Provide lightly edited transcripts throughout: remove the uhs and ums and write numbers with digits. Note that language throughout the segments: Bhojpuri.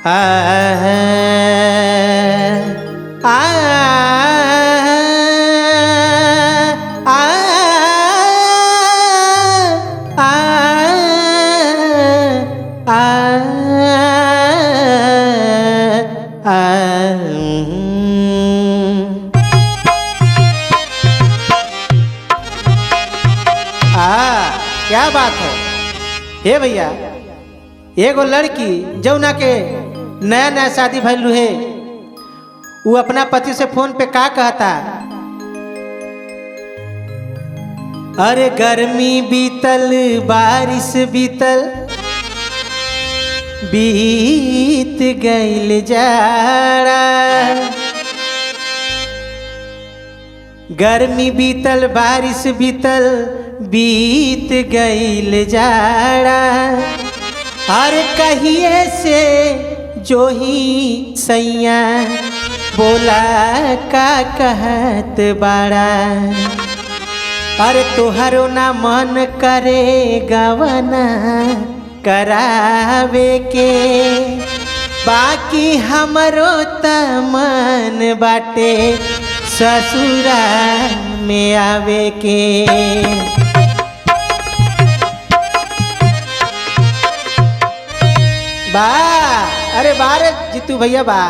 आ आ क्या बात है हे भैया। एगो लड़की जौना के नया नया शादी भइल है, वो अपना पति से फोन पे का कहता, अरे गर्मी बीतल बारिश बीतल बीत गइल जाड़ा, गर्मी बीतल बारिश बीतल बीत गइल जाड़ा, हर कहिए से जो ही सैया बोला का कहत बाड़ा, अरे तोहरो ना मन करे गवना करावे के, बाकी हमरो त मन बाटे ससुरा में आवे के। बा अरे बारे जीतू भैया बा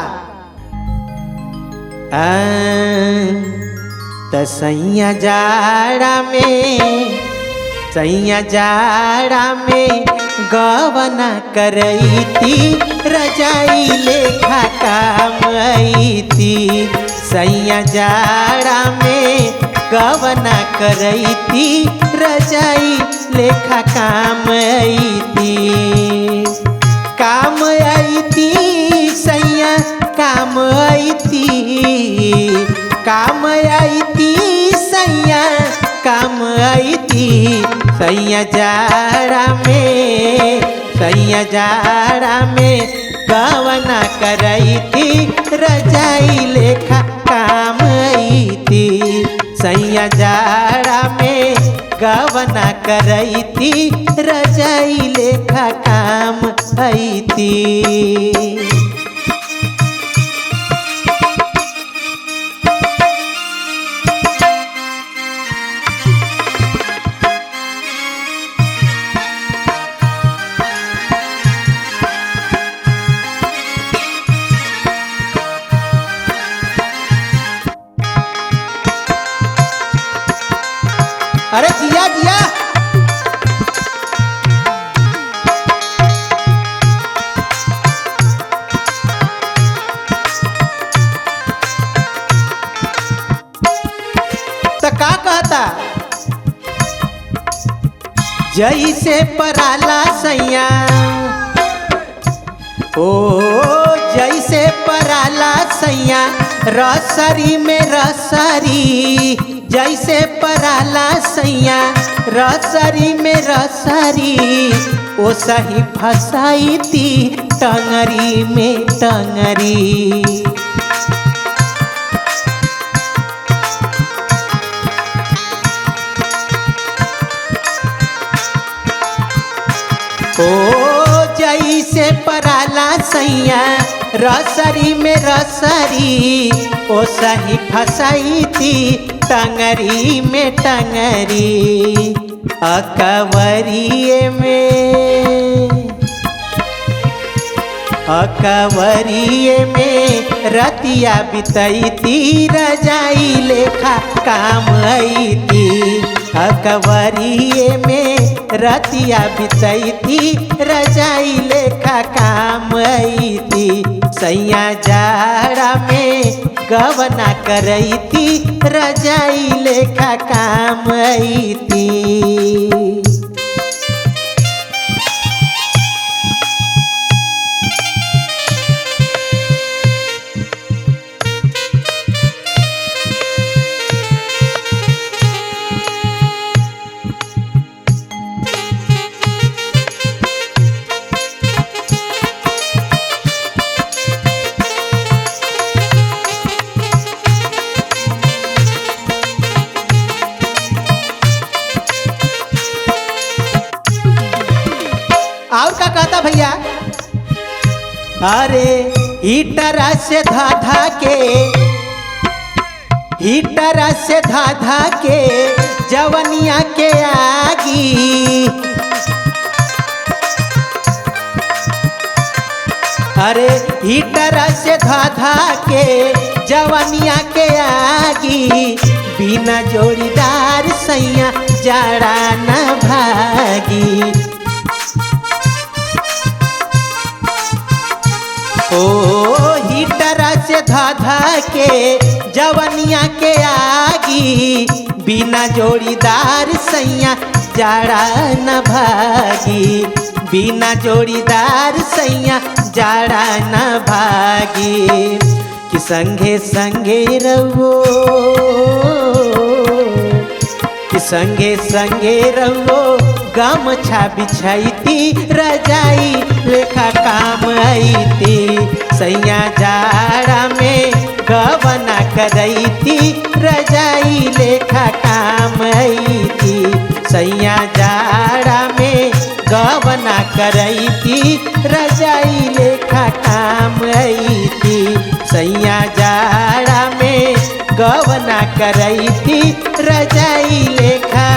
सैया जाड़ा में गवना करैती रजाई लेखा काम ऐती, सैया जाड़ा में गवना करैती रजाई लेखा काम ऐती, काम ऐती सैया काम ऐती, काम ऐती सैया काम ऐती, सैया जाड़ा में गवना करैती रजाई लेखा काम ऐती, सैया जाड़ा में गवना करैती रजाई लेखा काम ऐती। अरे जिया जिया तो का कहता, जैसे पराला सैया ओ जैसे पराला सैया रसरी में रसरी, जैसे पराला सैया रसरी में रसरी, ओ सही फसाईती टंगरी में टंगरी, ओ जैसे पराला सैया रसरी में रसरी, ओ सही फसाईती टंगरी में टंगरी, अकवरिये में रतिया बितैती रजाई लेखा काम ऐती, अकवरिये में रतिया बितैती रजाई लेखा काम ऐती, सैया जाड़ा में गवना करैती रजाई लेखा काम ऐती। और का कहता भैया, अरे हीटर से धाधा के, हीटर से धाधा के जवनिया के आगी। अरे हीटर से धाधा के जवनिया के आगी, बिना जोड़ीदार सैया जाड़ा न भागी। ओ हीटर से धाधा के जवनिया के आगी, बिना जोड़ीदार सैया जाड़ा न भागी। बिना जोड़ीदार सैया जाड़ा न भागी। कि संगे संगे रहो, कि संगे संगे रहो, गमछा बिछैती रजाई लेखा काम आईती। सैया जाड़ा में गवना करैती रजाई लेखा काम आईती। सैया जाड़ा में गवना करैती रजाई लेखा काम आईती। सैया जाड़ा में गवना करैती रजाई लेखा